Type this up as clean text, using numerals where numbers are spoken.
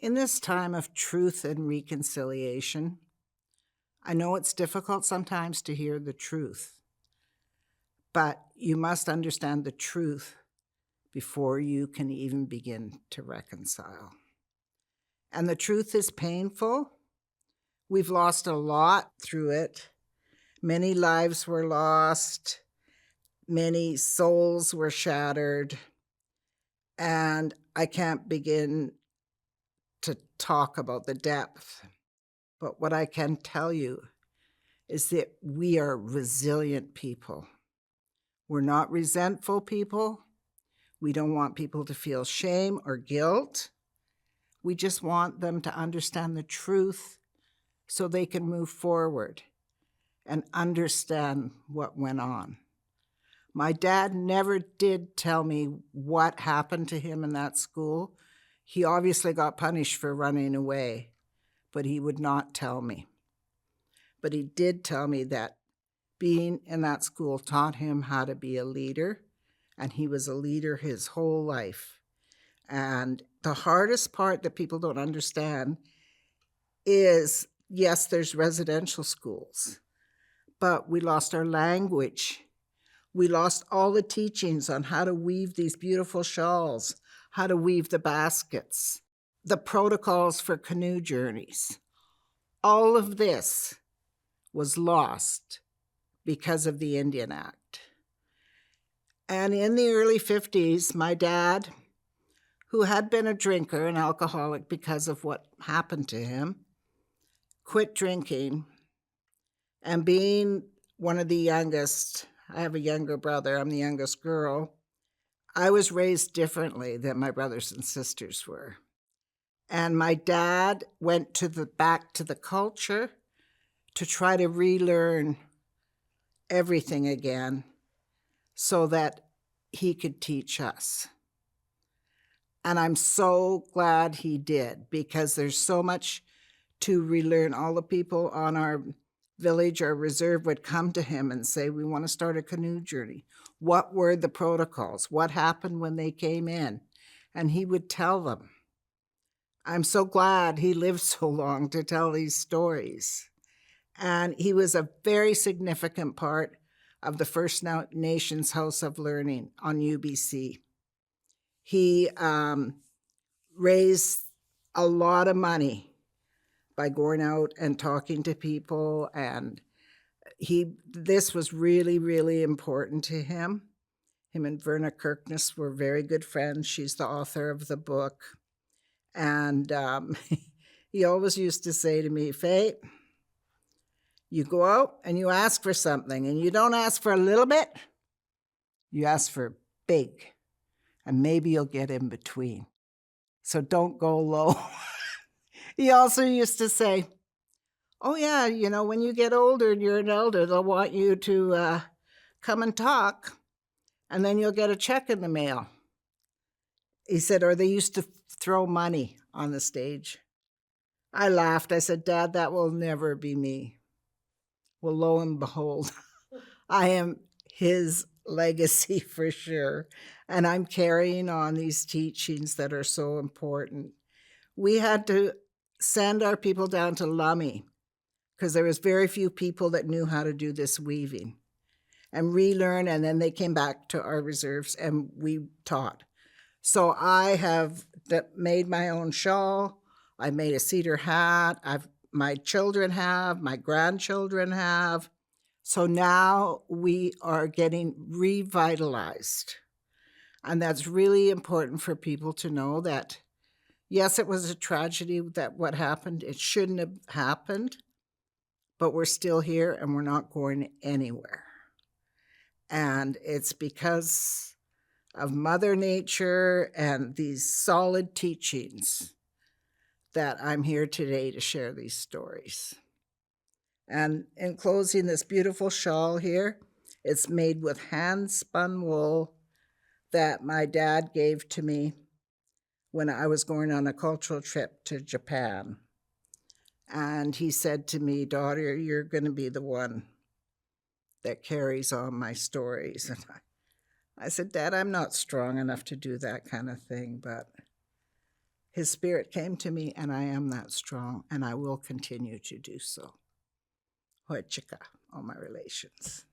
In this time of truth and reconciliation, I know it's difficult sometimes to hear the truth, but you must understand the truth before you can even begin to reconcile. And the truth is painful. We've lost a lot through it. Many lives were lost. Many souls were shattered. And I can't begin to talk about the depth. But what I can tell you is that we are resilient people. We're not resentful people. We don't want people to feel shame or guilt. We just want them to understand the truth so they can move forward and understand what went on. My dad never did tell me what happened to him in that school. He obviously got punished for running away, but he would not tell me. But he did tell me that being in that school taught him how to be a leader, and he was a leader his whole life. And the hardest part that people don't understand is, yes, there's residential schools, but we lost our language. We lost all the teachings on how to weave these beautiful shawls, how to weave the baskets, the protocols for canoe journeys. All of this was lost because of the Indian Act. And in the early 50s, my dad, who had been a drinker, an alcoholic because of what happened to him, quit drinking. And being one of the youngest, I have a younger brother, I'm the youngest girl, I was raised differently than my brothers and sisters were. And my dad went back to the culture to try to relearn everything again so that he could teach us. And I'm so glad he did, because there's so much to relearn. All the people on our village or reserve would come to him and say, we want to start a canoe journey. What were the protocols? What happened when they came in? And he would tell them. I'm so glad he lived so long to tell these stories. And he was a very significant part of the First Nations House of Learning on UBC. He raised a lot of money by going out and talking to people, and this was really, really important to him. Him and Verna Kirkness were very good friends. She's the author of the book. And he always used to say to me, Faye, you go out and you ask for something, and you don't ask for a little bit, you ask for big, and maybe you'll get in between. So don't go low. He also used to say, oh yeah, when you get older and you're an elder, they'll want you to come and talk, and then you'll get a check in the mail. He said, or they used to throw money on the stage. I laughed. I said, Dad, that will never be me. Well, lo and behold, I am his legacy for sure. And I'm carrying on these teachings that are so important. We had to send our people down to Lummi because there was very few people that knew how to do this weaving and relearn. And then they came back to our reserves and we taught. So I have made my own shawl. I made a cedar hat. My children have, my grandchildren have. So now we are getting revitalized. And that's really important for people to know that, yes, it was a tragedy that what happened. It shouldn't have happened, but we're still here and we're not going anywhere. And it's because of Mother Nature and these solid teachings that I'm here today to share these stories. And in closing, this beautiful shawl here, it's made with hand-spun wool that my dad gave to me when I was going on a cultural trip to Japan. And he said to me, daughter, you're going to be the one that carries on my stories. And I said, Dad, I'm not strong enough to do that kind of thing, but His Spirit came to me, and I am that strong, and I will continue to do so. Hoechika, all my relations.